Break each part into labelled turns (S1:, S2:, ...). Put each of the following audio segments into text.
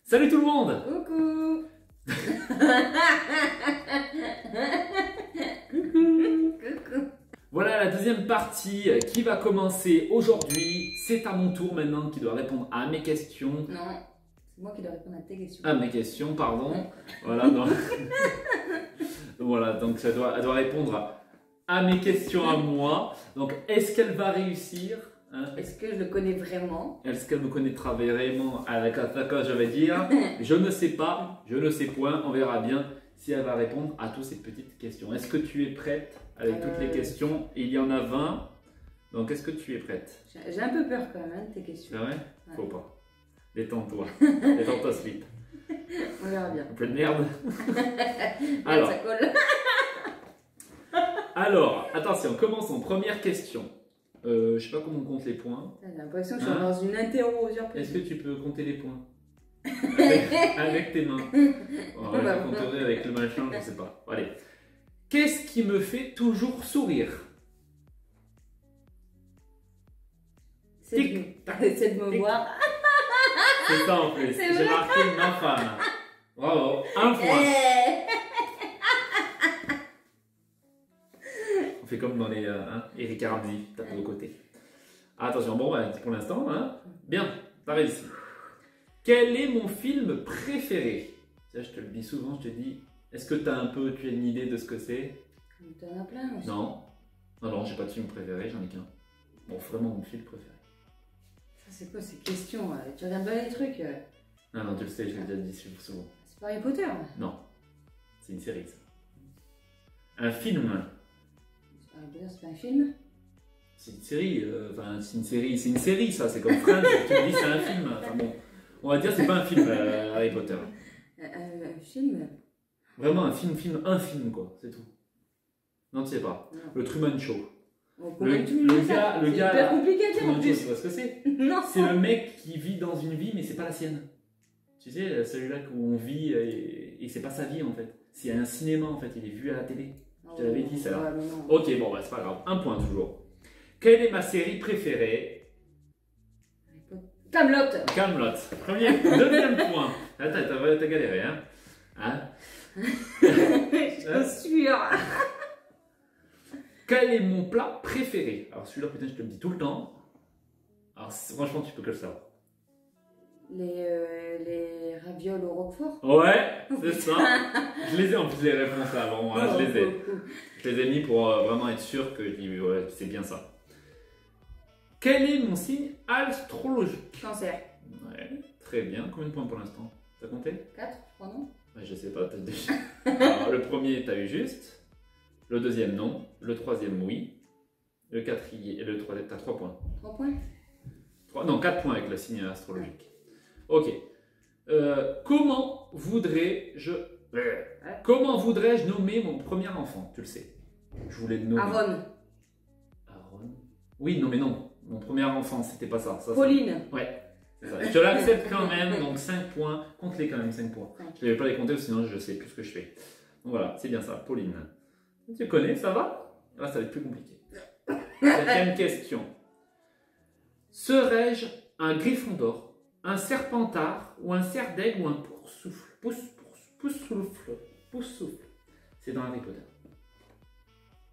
S1: Salut tout le monde!
S2: Coucou. Coucou.
S1: Voilà la deuxième partie qui va commencer aujourd'hui. C'est à mon tour maintenant qui doit répondre à mes questions.
S2: Non, c'est moi qui dois répondre à tes questions.
S1: À mes questions, pardon. Voilà, donc, voilà, donc elle doit répondre à mes questions à moi. Donc, est-ce qu'elle va réussir, hein?
S2: Est-ce que je le connais vraiment?
S1: Est-ce qu'elle me connaîtra vraiment à la kataka, je vais dire? Je ne sais pas, je ne sais point, on verra bien si elle va répondre à toutes ces petites questions. Est-ce que tu es prête avec toutes les questions? Il y en a 20, donc est-ce que tu es prête?
S2: J'ai un peu peur quand même de tes questions.
S1: C'est vrai?
S2: Ouais.
S1: Faut pas. Détends-toi, détends-toi slip.
S2: On verra bien.
S1: Un peu de merde.
S2: Alors, ça colle.
S1: Alors, attention, commençons. Première question. Je sais pas comment on compte les points.
S2: J'ai l'impression que je suis dans une interro.
S1: Est-ce que tu peux compter les points avec tes mains? Oh, je compterai avec le machin, je sais pas. Allez. Qu'est-ce qui me fait toujours sourire?
S2: C'est de me voir.
S1: C'est ça en plus. J'ai marqué ma femme. Bravo. Un point. On fait comme dans les Eric Ramsey, tape de côté. Attention, bon, bah, pour l'instant, hein. Bien, t'as réussi. Quel est mon film préféré? Ça, je te le dis souvent, je te dis, est-ce que tu as une idée de ce que c'est?
S2: T'en as plein aussi.
S1: Non. Non, j'ai pas de film préféré, j'en ai qu'un. Bon, vraiment mon film préféré.
S2: Ça, c'est quoi ces questions? Tu regardes pas les trucs?
S1: Non, tu le sais, je l'ai déjà dit souvent.
S2: C'est pas Harry Potter?
S1: Non, c'est une série, ça. Un film.
S2: Harry Potter, c'est pas un film?
S1: C'est une série, c'est une série, ça, c'est comme Friends, tu me dis c'est un film. Enfin bon, on va dire c'est pas un film, Harry Potter.
S2: Un film?
S1: Vraiment un film quoi, c'est tout. Non, tu sais pas.
S2: Non.
S1: Le Truman Show.
S2: Oh,
S1: Le gars,
S2: c'est hyper compliqué à dire en
S1: Truman Show,
S2: plus.
S1: tu vois ce que c'est?
S2: Non.
S1: C'est le mec qui vit dans une vie, mais c'est pas la sienne. Tu sais, celui-là où on vit et c'est pas sa vie en fait. C'est un cinéma en fait, il est vu à la télé. Je te l'avais dit ça là. Ok, bon, bah c'est pas grave. Un point toujours. Quelle est ma série préférée?
S2: Kaamelott.
S1: Kaamelott. Deuxième point. T'as galéré, hein?
S2: Je suis sûre.
S1: Quel est mon plat préféré? Alors celui-là, putain, je te le dis tout le temps. Alors franchement, tu peux que le savoir.
S2: Les ravioles au roquefort.
S1: Ouais, c'est ça. Je les ai en plus les réponses avant. Hein, je les ai mis pour vraiment être sûr que ouais, c'est bien ça. Quel est mon signe astrologique?
S2: Cancer.
S1: Ouais, très bien. Combien de points pour l'instant? T'as compté?
S2: 4, je crois, non?
S1: Ouais, je sais pas. Alors, le premier, t'as eu juste. Le deuxième, non. Le troisième, oui. Le quatrième, le troisième, t'as 3 points.
S2: 3 points?
S1: Non, 4 points avec le signe astrologique. Ok. Comment voudrais-je nommer mon premier enfant? Tu le sais. Je voulais le nommer.
S2: Aaron.
S1: Aaron? Oui, non, mais non. Mon premier enfant, c'était pas ça.
S2: Pauline.
S1: Ouais. C'est ça. Je te l'accepte quand même, donc 5 points. Compte-les quand même, 5 points. Je ne vais pas les compter, sinon je sais plus ce que je fais. Donc voilà, c'est bien ça, Pauline. Tu connais, ça va? Là, ça va être plus compliqué. Septième question. Serais-je un Gryffondor, un Serpentard, ou un Cerf d'Aigle, ou un Poussoufle? C'est dans Harry Potter.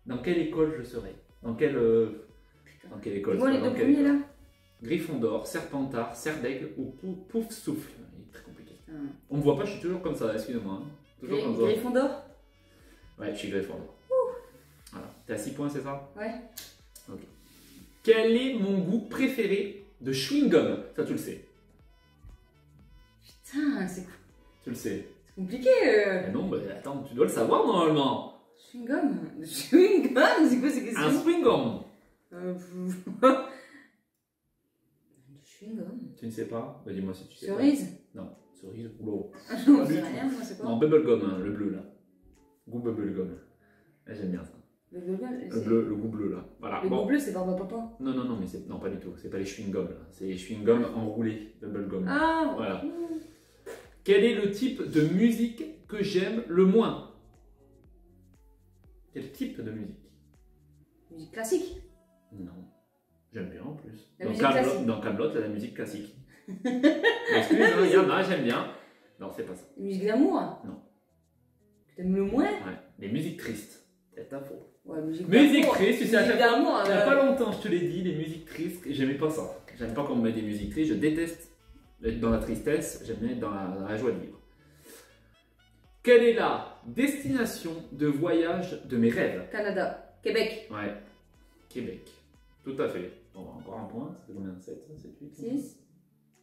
S1: Dans quelle école je serais? Dans quelle école?
S2: Moi, les deux premiers là.
S1: Gryffondor, Serpentard, Cerf d'Aigle ou Poufsouffle. Il est très compliqué. On me voit pas, je suis toujours comme ça, excusez-moi. Toujours comme ça.
S2: Gryffondor?
S1: Ouais, je suis Gryffondor. Voilà. T'es à 6 points, c'est ça?
S2: Ouais.
S1: Ok. Quel est mon goût préféré de chewing-gum? Ça, tu le sais.
S2: Putain, c'est
S1: Tu le sais.
S2: compliqué.
S1: Mais non, mais attends, tu dois le savoir normalement.
S2: Chewing-gum? Chewing-gum? C'est quoi ces questions?
S1: Un chewing-gum.
S2: Chewing-gum?
S1: Tu ne sais pas? Bah, dis-moi si tu sais.
S2: Cerise?
S1: Pas. Non, cerise. Oula.
S2: J'en sais rien, moi, c'est quoi?
S1: Non, bubblegum, hein, le bleu là. Goût bubblegum. J'aime bien ça.
S2: Le bubblegum?
S1: Le goût bleu là. Voilà.
S2: Le goût bleu, c'est Barbe Papa.
S1: Non, mais c'est. Non, pas du tout. C'est pas les chewing-gums là. C'est les chewing-gums enroulés, bubblegum.
S2: Ah,
S1: voilà. Quel est le type de musique que j'aime le moins? Quel type de musique?
S2: Musique classique?
S1: Non. J'aime bien en plus.
S2: La musique classique.
S1: Dans Kaamelott, il y a la musique classique. Excuse-moi, il y en a, j'aime bien. Non, c'est pas ça.
S2: Musique d'amour?
S1: Non.
S2: T'aimes le moins?
S1: Ouais. Les musiques tristes. C'est ta faute.
S2: Ouais, musique
S1: triste, tu sais,
S2: musique d'amour.
S1: Il n'y a pas longtemps, je te l'ai dit, les musiques tristes, j'aimais pas ça. J'aime pas qu'on me mette des musiques tristes, je déteste être dans la tristesse, j'aime bien être dans la joie de vivre. Quelle est la destination de voyage de mes rêves?
S2: Canada. Québec.
S1: Ouais, Québec. Tout à fait. Bon, encore un point, c'est combien? 7, 7, 8?
S2: 6?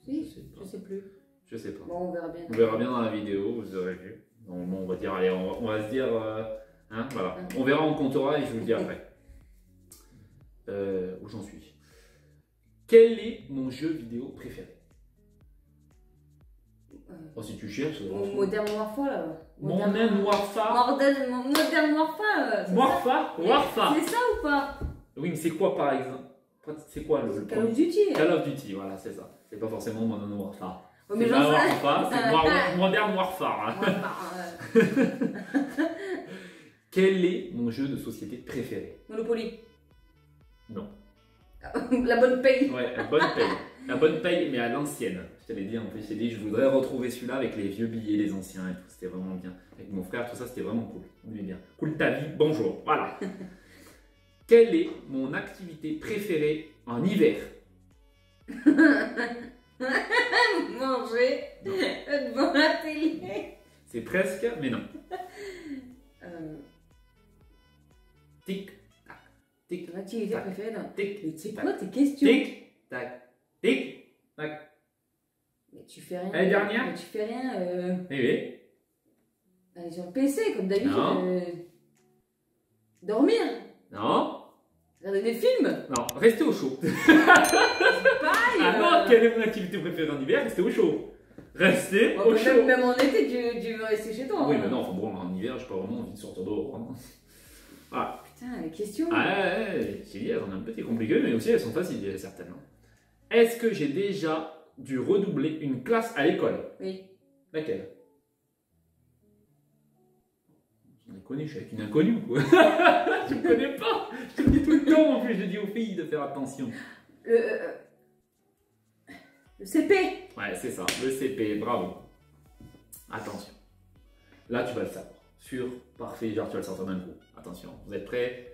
S2: 6?
S1: Je
S2: sais plus.
S1: Je sais pas.
S2: Bon, on verra bien.
S1: On verra bien dans la vidéo, vous aurez vu. Donc, bon, on va dire, allez, on va se dire, hein, voilà. On verra, on comptera et je vous le dis après. Où j'en suis. Quel est mon jeu vidéo préféré? Oh, si tu cherches.
S2: Modern Warfare là.
S1: Modern Warfare.
S2: Modern Warfare.
S1: Warfare.
S2: C'est ça ou pas?
S1: Oui, mais c'est quoi par exemple? C'est quoi le
S2: Call of Duty.
S1: Call of Duty, voilà, c'est ça. C'est pas forcément Modern Warfare.
S2: Oh, mais
S1: c'est pas Warfare, c'est Modern Warfare. Hein. Quel est mon jeu de société préféré?
S2: Monopoly.
S1: Non.
S2: La bonne paye.
S1: Ouais, la bonne paye. La bonne paye, mais à l'ancienne. Je te l'ai dit en plus, j'ai dit je voudrais retrouver celui-là avec les vieux billets, les anciens et tout. C'était vraiment bien. Avec mon frère, tout ça, c'était vraiment cool. On aimait bien. Cool ta vie, bonjour. Voilà. Quelle est mon activité préférée en hiver?
S2: Manger devant la télé.
S1: C'est presque, mais non. Tic, tac, tic.
S2: Ton activité préférée dans...
S1: Tic,
S2: c'est quoi tes questions?
S1: Tic, tac, tic, tac.
S2: Mais tu fais rien.
S1: L'année dernière?
S2: Mais tu fais rien.
S1: Oui.
S2: Aller sur le PC comme d'habitude.
S1: Non.
S2: Dormir.
S1: Non.
S2: Regarder des films.
S1: Non, rester au chaud.
S2: Pareil.
S1: Alors, quelle est mon activité préférée en hiver? Rester au chaud. Rester au chaud.
S2: Même en été, tu veux rester chez toi.
S1: Oui,
S2: hein.
S1: mais non, enfin bon, en hiver, j'ai pas vraiment envie de sortir dehors. Hein. Voilà.
S2: Putain, les questions.
S1: Ouais, j'ai dit, elles sont un petit compliquées, mais aussi elles sont faciles, certainement. Est-ce que j'ai déjà dû redoubler une classe à l'école?
S2: Oui.
S1: Laquelle? J'en ai connu, je suis avec une inconnue, quoi. Tu me connais pas. Je te le dis tout le temps, en plus, je dis aux filles de faire attention.
S2: Le CP.
S1: Ouais, c'est ça, le CP, bravo. Attention. Là, tu vas le savoir. Sûr, parfait, genre tu vas le sortir d'un coup. Attention, vous êtes prêts?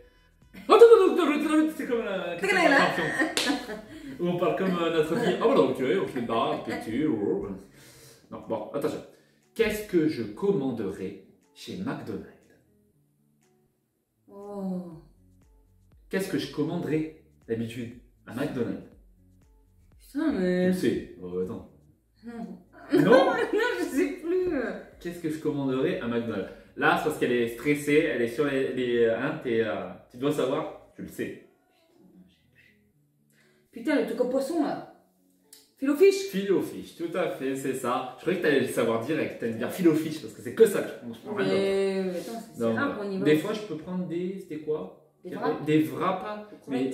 S1: C'est comme la question d'attention. Où on parle comme notre fille. Ah voilà, ok, on fait barre, petit. Non, bon, attention. Qu'est-ce que je commanderais chez McDonald's?
S2: Oh.
S1: Qu'est-ce que je commanderais d'habitude à McDonald's?
S2: Putain, mais.
S1: Tu sais, attends.
S2: Non,
S1: Non,
S2: je sais plus.
S1: Qu'est-ce que je commanderais à McDonald's? Là, c'est parce qu'elle est stressée, elle est sur hein, tu dois savoir, tu le sais.
S2: Putain, le truc au poisson là. Fil au fiche.
S1: Fil au fiche, tout à fait, c'est ça. Je croyais que tu allais le savoir direct, tu allais me dire fil au fiche parce que c'est que ça que je prends.
S2: Mais attends, c'est rare qu'on y va.
S1: Des fois, je peux prendre des. C'était quoi? Des wraps. Mais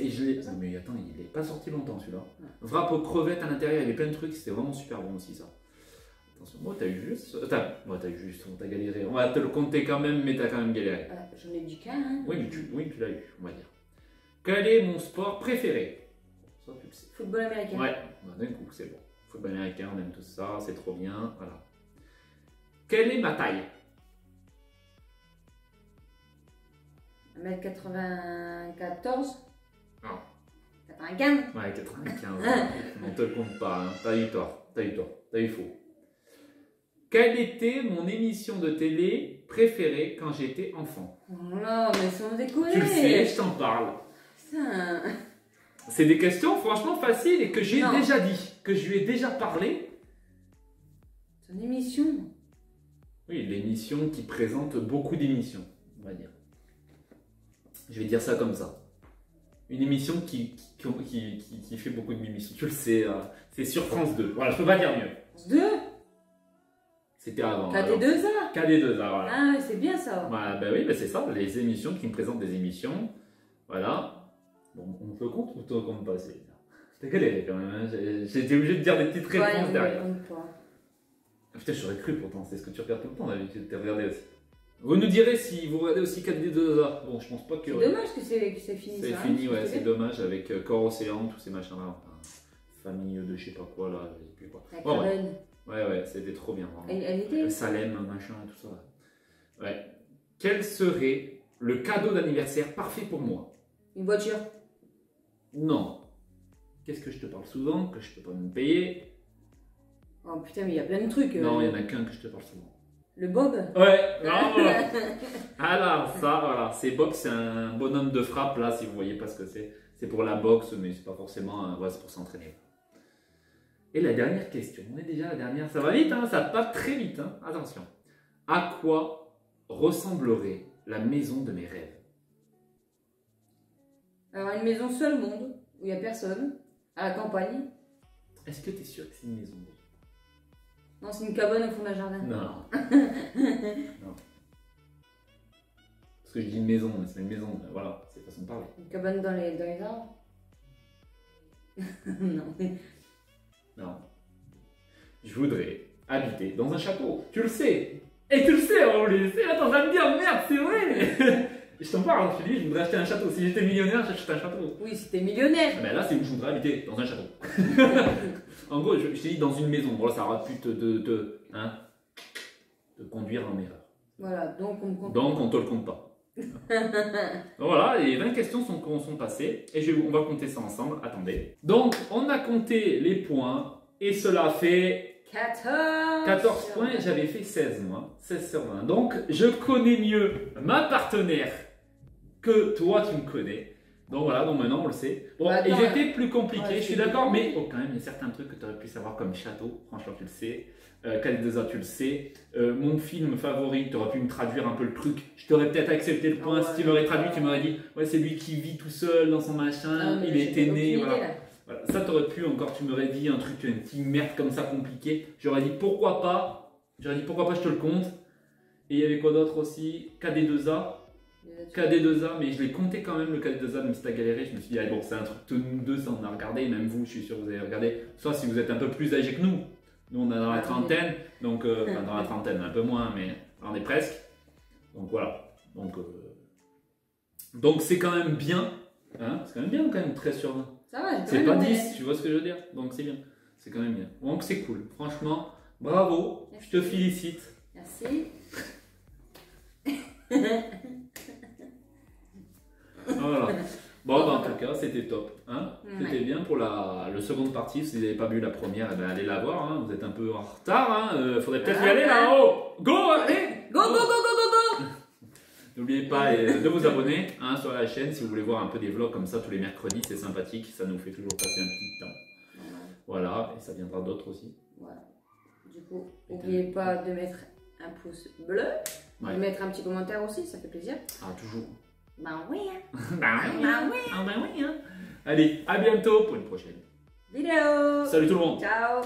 S1: attends, il n'est pas sorti longtemps celui-là. Ouais. Wrap aux crevettes à l'intérieur, il y avait plein de trucs, c'était vraiment super bon aussi ça. Attention, moi t'as eu juste. T'as eu juste, t'as galéré. On va te le compter quand même, mais t'as quand même galéré.
S2: J'en ai du cas, hein.
S1: Oui, mais tu l'as eu, on va dire. Quel est mon sport préféré? Ça, tu le sais.
S2: Football américain.
S1: Ouais, d'un coup, c'est bon. Football américain, on aime tout ça, c'est trop bien. Voilà. Quelle est ma taille?
S2: 1m94.
S1: Non.
S2: 95.
S1: Ouais, 95. On te le compte pas, hein. T'as eu tort, t'as eu faux. Quelle était mon émission de télé préférée quand j'étais enfant?
S2: Oh là, mais sans déconner.
S1: Tu le sais, je t'en parle.
S2: Putain.
S1: C'est des questions franchement faciles et que j'ai déjà dit, que je lui ai déjà parlé.
S2: Ton émission?
S1: Oui, l'émission qui présente beaucoup d'émissions, on va dire. Je vais dire ça comme ça. Une émission qui fait beaucoup d'émissions. Tu le sais, c'est sur France 2. Voilà, je peux pas dire mieux.
S2: France 2?
S1: C'était avant.
S2: KD2A.
S1: KD2A, voilà.
S2: Ah, c'est bien ça.
S1: Voilà, ben oui, ben c'est ça, les émissions qui me présentent des émissions. Voilà. Bon, on te compte ou on te compte pas? C'était galéré quand même. Hein. J'ai été obligé de dire des petites réponses derrière. Putain, j'aurais cru pourtant, c'est ce que tu regardes tout le temps d'habitude, tu regardé aussi. Vous nous direz si vous regardez aussi 4D2A. Bon, je pense pas que.
S2: C'est dommage que c'est fini.
S1: C'est fini, ouais, c'est dommage avec Corps Océan, tous ces machins-là. Enfin, famille de je sais pas quoi là, je sais plus quoi.
S2: Bon, ouais.
S1: Ouais, c'était trop bien.
S2: Elle était
S1: Salem, machin, tout ça. Ouais. Quel serait le cadeau d'anniversaire parfait pour moi?
S2: Une voiture.
S1: Non. Qu'est-ce que je te parle souvent, que je peux pas me payer?
S2: Oh putain, mais il y a plein de trucs.
S1: Non, il y en a qu'un que je te parle souvent.
S2: Le Bob?
S1: Ouais, bravo. Alors, ça, voilà. C'est Bob, c'est un bonhomme de frappe, là, si vous voyez pas ce que c'est. C'est pour la boxe, mais c'est pas forcément... Ouais, c'est pour s'entraîner. Et la dernière question. On est déjà à la dernière. Ça va vite, hein, ça part très vite. Hein. Attention. À quoi ressemblerait la maison de mes rêves?
S2: Alors, une maison seule au monde, où il n'y a personne, à la campagne.
S1: Est-ce que tu es sûr que c'est une maison?
S2: Non, c'est une cabane au fond d'un jardin.
S1: Non. Non. Parce que je dis une maison, mais c'est une maison. Voilà, c'est façon de parler.
S2: Une cabane dans les arbres? Non.
S1: Non. Je voudrais habiter dans un château. Tu le sais. Et tu le sais, on le sait. Attends, va me dire, merde, c'est vrai. Je t'en parle, je te dis, je voudrais acheter un château. Si j'étais millionnaire, j'achèterais un château.
S2: Oui, si t'es millionnaire.
S1: Mais là, c'est où je voudrais habiter, dans un château. En gros, je t'ai dit dans une maison. Bon, là, ça aura pu te conduire en erreur.
S2: Voilà, donc on me compte.
S1: Donc, on te le compte pas. Donc voilà, les 20 questions sont passées. Et on va compter ça ensemble. Attendez. Donc, on a compté les points. Et cela fait 14 points. J'avais fait 16, moi. 16 sur 20. Donc, je connais mieux ma partenaire que toi, tu me connais. Donc voilà, donc maintenant on le sait. Bon,
S2: bah,
S1: ils étaient plus compliqués,
S2: ouais,
S1: je suis d'accord, mais quand même, il y a certains trucs que tu aurais pu savoir comme château, franchement, tu le sais. Calidesa, tu le sais. Mon film favori, tu aurais pu me traduire un peu le truc. Je t'aurais peut-être accepté le point. Si tu m'aurais traduit, tu m'aurais dit, ouais, c'est lui qui vit tout seul dans son machin, il était né, voilà. Voilà. Ça, t'aurais pu encore, tu m'aurais dit un truc, une petite merde comme ça compliqué. J'aurais dit pourquoi pas, je te le compte. Et il y avait quoi d'autre aussi? KD2A. KD2A, mais je l'ai compté quand même le KD2A, même si t'as galéré, je me suis dit, allez, bon, c'est un truc de nous deux, ça on a regardé, même vous, je suis sûr que vous avez regardé. Soit si vous êtes un peu plus âgé que nous, on est dans la trentaine, donc, enfin dans la trentaine, un peu moins, mais on est presque. Donc voilà, donc c'est quand même bien, hein, c'est quand même bien, quand même 13 sur 20.
S2: Ça va,
S1: c'est pas 10, tu vois ce que je veux dire, donc c'est bien, c'est quand même bien. Donc c'est cool, franchement, bravo, merci. Je te félicite.
S2: Merci.
S1: Voilà. Bon, bah, en tout cas, c'était top. Hein, c'était bien pour le seconde partie. Si vous n'avez pas vu la première, eh ben, allez la voir. Hein. Vous êtes un peu en retard. Hein. Faudrait peut-être y aller là-haut. Go, allez.
S2: Go, go, go, go, go, go.
S1: N'oubliez pas de vous abonner hein, sur la chaîne si vous voulez voir un peu des vlogs comme ça tous les mercredis. C'est sympathique. Ça nous fait toujours passer un petit temps. Voilà. Et ça viendra d'autres aussi.
S2: Voilà. Du coup, n'oubliez pas de mettre un pouce bleu. De mettre un petit commentaire aussi, ça fait plaisir.
S1: Ah, toujours.
S2: Bah oui, hein.
S1: Bah oui, hein. Allez, à bientôt pour une prochaine
S2: vidéo.
S1: Salut tout le monde.
S2: Ciao.